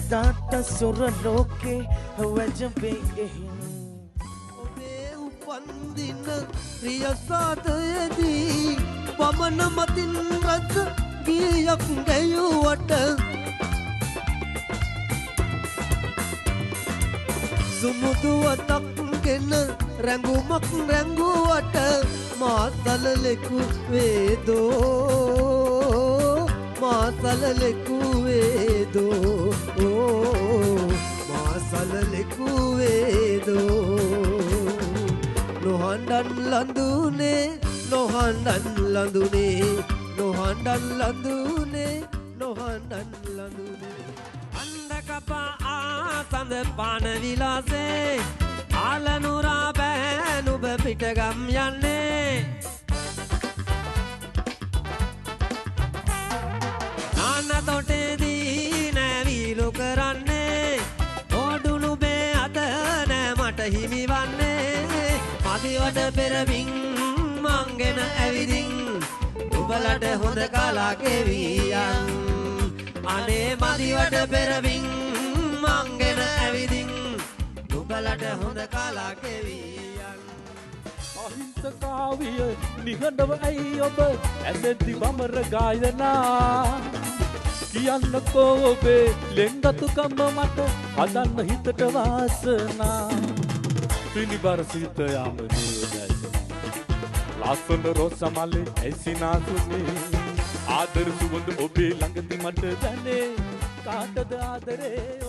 එදාට සොර ලෝකේ වැජඹේ එහෙන් ඔබේ උපන්දින ප්‍රියසාදයේදී වමන මතින් රස ගියක් ගැයුවට සුමුදුවතක්ගෙන රැඟුමක් රැඟුවට මාසලලෙකු වේදෝ මාසලලෙකු වේදෝ මාසලලෙකු වේදෝ නොහඬන් ලඳුනේ නොහඬන් ලඳුනේ නොහඬන් ලඳුනේ නොහඬන් ලඳුනේ අන්දකපා ආසඳ පාන විලාසේ ආලනුරා බෑනුබ පිටගම් යන්නේ නාන තොටේදී නැවිලු කරන්නේ ඕඩුණු බේ අත නෑ මට හිමිවන්නේ මදිවට පෙරමින් මංගෙන ඇවිදින් උබලට හොඳ කලා කෙවියන් අනේ මදිවට පෙරමින් මංගෙන ඇවිදින් උබලට හොඳ කලා කෙවියන් අහිංසකාවිය නිහඬව ඇයි ඔබ ඇසෙද්දි බමර ගායනා කියන්නකෝ ඔබේ ලෙන්ගතුකම මට හදන්න හිතට වාසනා පිනිබර සිත යාමනේ ලස්සන රෝස මල්ලේ ඇසිනාසුනේ ආදර සුවඳ ඔබේ ළඟදී මට දැනේ කාටද ආදරේ